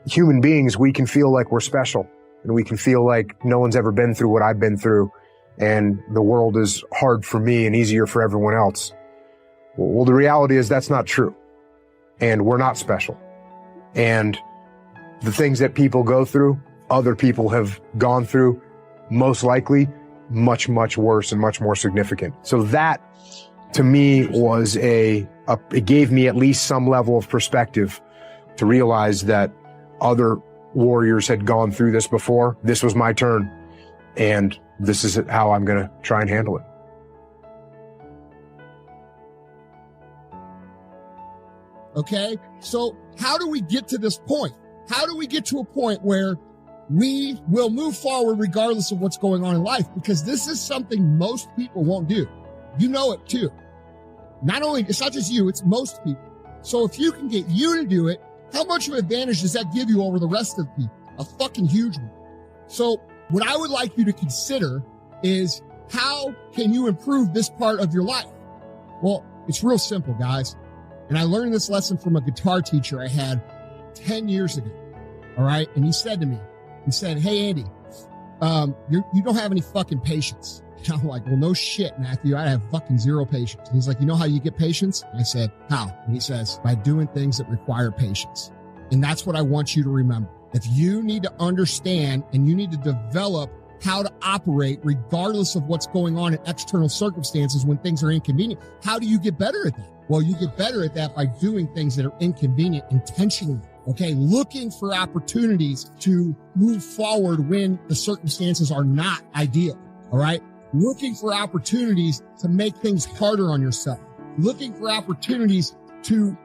human beings, we can feel like we're special, and we can feel like no one's ever been through what I've been through, and the world is hard for me and easier for everyone else. Well, the reality is that's not true, and we're not special. And the things that people go through, other people have gone through, most likely much, much worse and much more significant. So that, to me, was it gave me at least some level of perspective to realize that other warriors had gone through this before. This was my turn, and this is how I'm going to try and handle it. Okay, so how do we get to this point? How do we get to a point where we will move forward regardless of what's going on in life? Because this is something most people won't do. You know it too. It's not just you, it's most people. So if you can get you to do it, how much of an advantage does that give you over the rest of the people? A fucking huge one. So what I would like you to consider is, how can you improve this part of your life? Well, it's real simple, guys. And I learned this lesson from a guitar teacher I had 10 years ago. All right. And he said to me, "Hey, Andy, you don't have any fucking patience." And I'm like, "Well, no shit, Matthew. I have fucking zero patience." And he's like, "You know how you get patience?" And I said, "How?" And he says, "By doing things that require patience." And that's what I want you to remember. If you need to understand and you need to develop how to operate regardless of what's going on in external circumstances when things are inconvenient, how do you get better at that? Well, you get better at that by doing things that are inconvenient intentionally. Okay, looking for opportunities to move forward when the circumstances are not ideal. All right, looking for opportunities to make things harder on yourself. Looking for opportunities to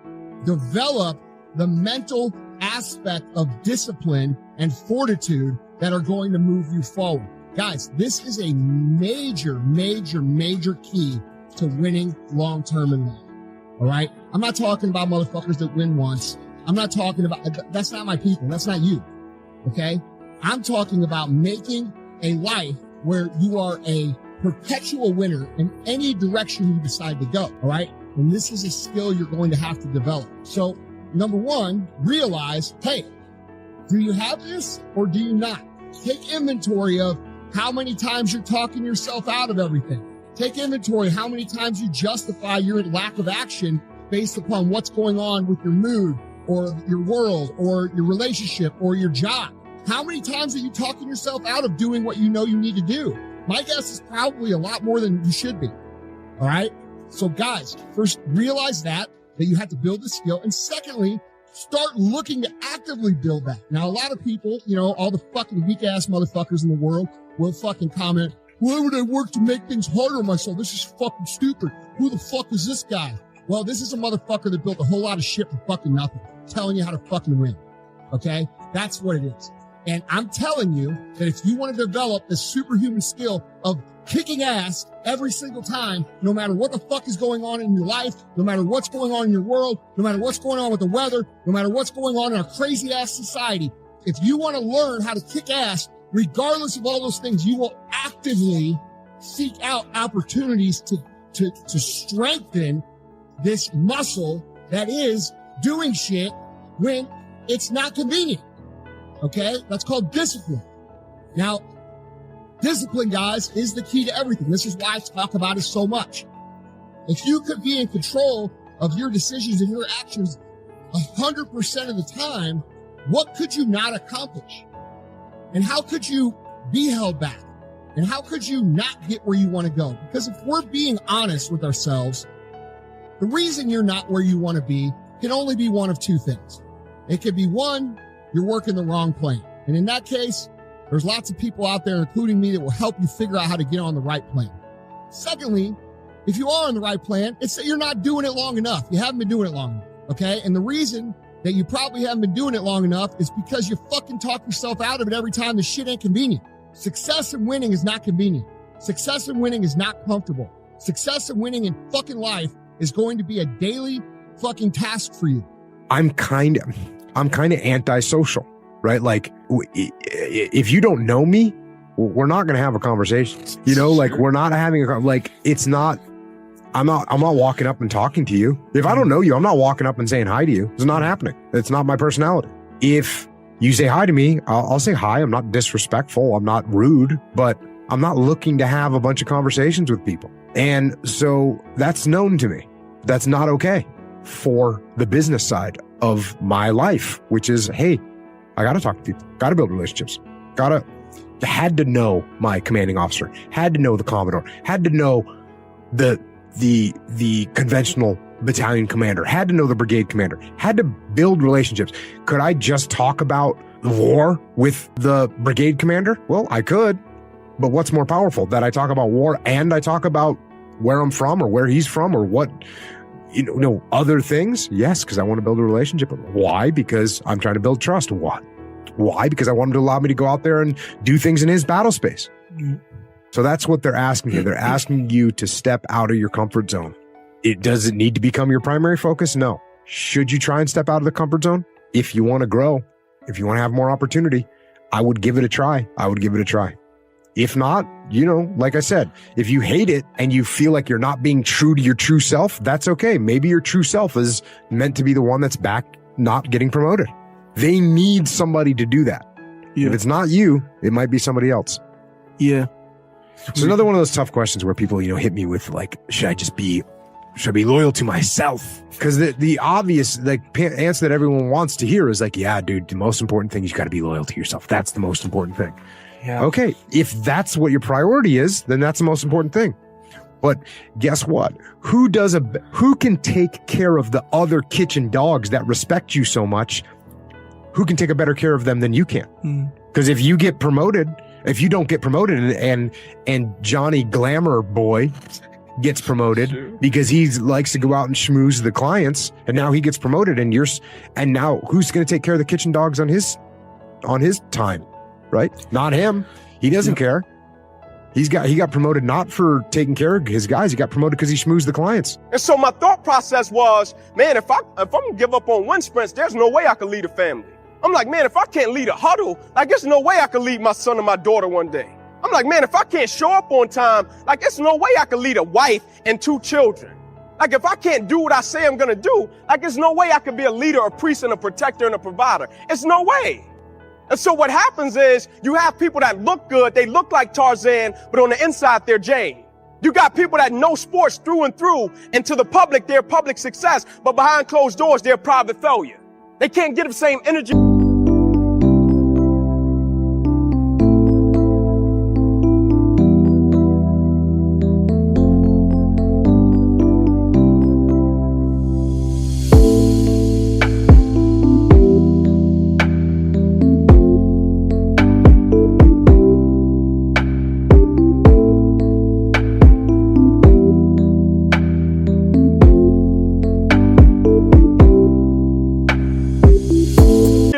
develop the mental aspect of discipline and fortitude that are going to move you forward. Guys, this is a major, major, major key to winning long-term in life. All right, I'm not talking about motherfuckers that win once. I'm not talking about, that's not my people. That's not you. Okay. I'm talking about making a life where you are a perpetual winner in any direction you decide to go. All right. And this is a skill you're going to have to develop. So number one, realize, hey, do you have this or do you not? Take inventory of how many times you're talking yourself out of everything. Take inventory how many times you justify your lack of action based upon what's going on with your mood, or your world, or your relationship, or your job. How many times are you talking yourself out of doing what you know you need to do? My guess is probably a lot more than you should be. All right. So guys, first realize that you have to build the skill. And secondly, start looking to actively build that. Now, a lot of people, all the fucking weak ass motherfuckers in the world will fucking comment, "Why would I work to make things harder on myself? This is fucking stupid. Who the fuck is this guy?" Well, this is a motherfucker that built a whole lot of shit for fucking nothing, telling you how to fucking win. Okay? That's what it is. And I'm telling you that if you want to develop this superhuman skill of kicking ass every single time, no matter what the fuck is going on in your life, no matter what's going on in your world, no matter what's going on with the weather, no matter what's going on in our crazy ass society, if you want to learn how to kick ass, regardless of all those things, you will actively seek out opportunities to strengthen this muscle that is doing shit when it's not convenient. Okay? That's called discipline. Now, discipline, guys, is the key to everything. This is why I talk about it so much. If you could be in control of your decisions and your actions 100% of the time, what could you not accomplish? And how could you be held back? And how could you not get where you want to go? Because if we're being honest with ourselves, the reason you're not where you want to be can only be one of two things. It could be one, you're working the wrong plan. And in that case, there's lots of people out there, including me, that will help you figure out how to get on the right plan. Secondly, if you are on the right plan, it's that you're not doing it long enough. You haven't been doing it long enough. Okay. And the reason that you probably haven't been doing it long enough is because you fucking talk yourself out of it every time the shit ain't convenient. Success and winning is not convenient. Success and winning is not comfortable. Success and winning in fucking life is going to be a daily fucking task for you. I'm kind of antisocial, right? Like, if you don't know me, we're not going to have a conversation. Like, we're not having I'm not walking up and talking to you. If I don't know you, I'm not walking up and saying hi to you. It's not happening. It's not my personality. If You say hi to me, I'll say hi. I'm not disrespectful. I'm not rude, but I'm not looking to have a bunch of conversations with people. And so that's known to me. That's not okay for the business side of my life, which is, hey, I got to talk to people, got to build relationships, had to know my commanding officer, had to know the commodore, had to know the conventional battalion commander, had to know the brigade commander, had to build relationships. Could I just talk about the war with the brigade commander? Well, I could, but what's more powerful, that I talk about war and I talk about where I'm from or where he's from or what, other things? Yes, because I want to build a relationship. Why? Because I'm trying to build trust. What? Why? Because I want him to allow me to go out there and do things in his battle space. So that's what they're asking here. They're asking you to step out of your comfort zone. Does it need to become your primary focus? No. Should you try and step out of the comfort zone? If you want to grow, if you want to have more opportunity, I would give it a try. If not, like I said, if you hate it and you feel like you're not being true to your true self, that's okay. Maybe your true self is meant to be the one that's back not getting promoted. They need somebody to do that. Yeah. If it's not you, it might be somebody else. Yeah. It's another one of those tough questions where people, hit me with like, should I be loyal to myself? Because the obvious answer that everyone wants to hear is like, yeah, dude, the most important thing is you got to be loyal to yourself. That's the most important thing. Yeah. Okay. If that's what your priority is, then that's the most important thing. But guess what? Who can take care of the other kitchen dogs that respect you so much? Who can take a better care of them than you can? Because if you don't get promoted and Johnny Glamour Boy gets promoted because he likes to go out and schmooze the clients, and now he gets promoted, and now who's going to take care of the kitchen dogs on his time, right? Not him. He doesn't care. He got promoted not for taking care of his guys. He got promoted because he schmoozed the clients. And so my thought process was, man, if I'm gonna give up on wind sprints, there's no way I can lead a family. I'm like, man, if I can't lead a huddle, there's no way I can lead my son or my daughter one day. I'm like, man, if I can't show up on time, there's no way I can lead a wife and 2 children. If I can't do what I say I'm gonna do, there's no way I can be a leader, a priest, and a protector and a provider. It's no way. And so what happens is you have people that look good, they look like Tarzan, but on the inside, they're Jane. You got people that know sports through and through, and to the public, they're public success, but behind closed doors, they're private failure. They can't get the same energy.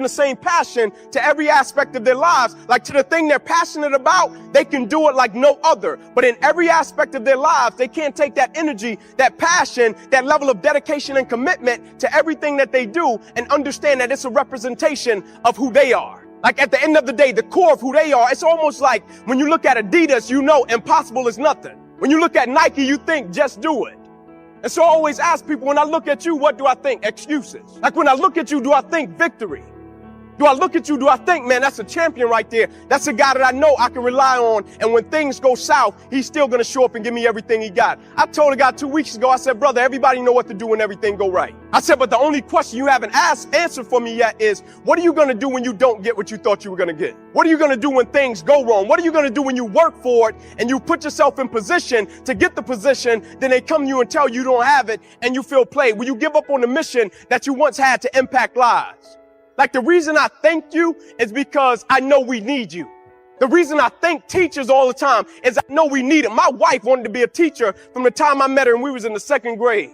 The same passion to every aspect of their lives, to the thing they're passionate about, they can do it like no other. But in every aspect of their lives, they can't take that energy, that passion, that level of dedication and commitment to everything that they do and understand that it's a representation of who they are. At the end of the day, the core of who they are, it's almost like when you look at Adidas, impossible is nothing. When you look at Nike, you think just do it. And so I always ask people, when I look at you, what do I think? Excuses. When I look at you, do I think victory? Do I look at you? Do I think, man, that's a champion right there? That's a guy that I know I can rely on. And when things go south, he's still going to show up and give me everything he got. I told a guy 2 weeks ago, I said, brother, everybody know what to do when everything go right. I said, but the only question you haven't answered for me yet is, what are you going to do when you don't get what you thought you were going to get? What are you going to do when things go wrong? What are you going to do when you work for it and you put yourself in position to get the position, then they come to you and tell you don't have it and you feel played? Will you give up on the mission that you once had to impact lives? The reason I thank you is because I know we need you. The reason I thank teachers all the time is I know we need them. My wife wanted to be a teacher from the time I met her and we was in the 2nd grade.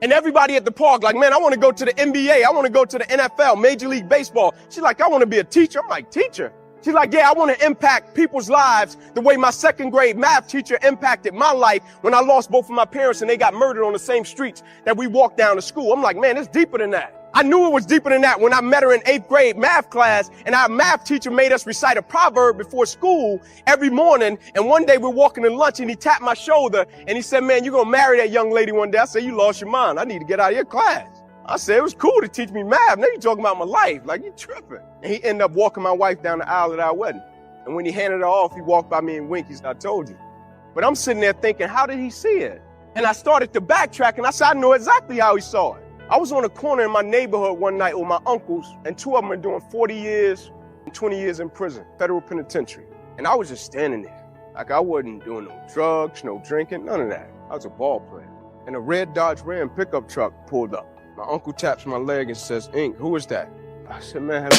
And everybody at the park man, I want to go to the NBA. I want to go to the NFL, Major League Baseball. She's like, I want to be a teacher. I'm like, teacher? She's like, yeah, I want to impact people's lives the way my 2nd grade math teacher impacted my life when I lost both of my parents and they got murdered on the same streets that we walked down to school. I'm like, man, it's deeper than that. I knew it was deeper than that when I met her in 8th grade math class, and our math teacher made us recite a proverb before school every morning. And one day we're walking to lunch and he tapped my shoulder and he said, man, you're going to marry that young lady one day. I said, you lost your mind. I need to get out of your class. I said, it was cool to teach me math. Now you talking about my life. Like, you tripping. And he ended up walking my wife down the aisle at our wedding. And when he handed her off, he walked by me and winked. He said, I told you. But I'm sitting there thinking, how did he see it? And I started to backtrack, and I said, I know exactly how he saw it. I was on a corner in my neighborhood one night with my uncles, and two of them are doing 40 years and 20 years in prison, federal penitentiary. And I was just standing there. Like, I wasn't doing no drugs, no drinking, none of that. I was a ball player. And a red Dodge Ram pickup truck pulled up. My uncle taps my leg and says, Ink, who is that? I said, man,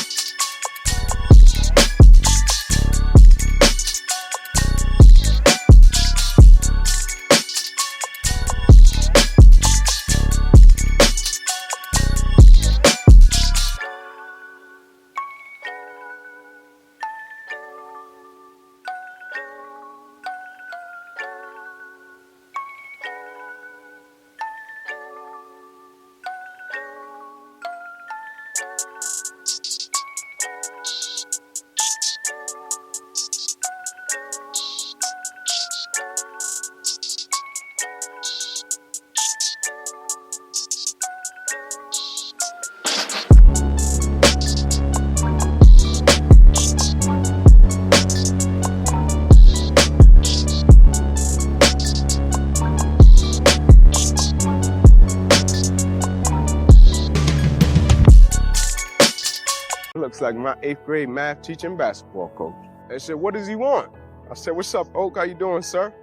looks like my 8th grade math teacher and basketball coach. They said, what does he want? I said, what's up, Oak? How you doing, sir?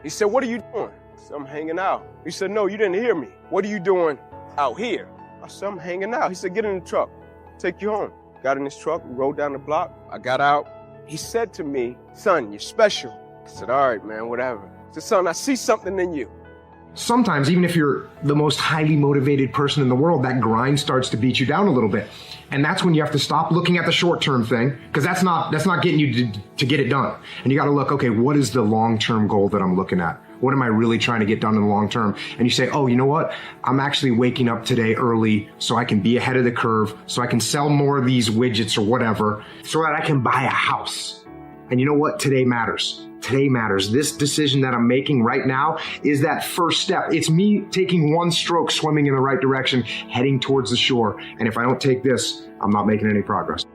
He said, what are you doing? I said, I'm hanging out. He said, no, you didn't hear me. What are you doing out here? I said, I'm hanging out. He said, get in the truck. Take you home. Got in his truck, we rode down the block. I got out. He said to me, son, you're special. I said, all right, man, whatever. He said, son, I see something in you. Sometimes, even if you're the most highly motivated person in the world, that grind starts to beat you down a little bit. And that's when you have to stop looking at the short-term thing, because that's not getting you to get it done. And you got to look, okay, what is the long-term goal that I'm looking at? What am I really trying to get done in the long term? And you say, oh, you know what? I'm actually waking up today early so I can be ahead of the curve, so I can sell more of these widgets or whatever, so that I can buy a house. And you know what? Today matters. Today matters. This decision that I'm making right now is that first step. It's me taking one stroke, swimming in the right direction, heading towards the shore. And if I don't take this, I'm not making any progress.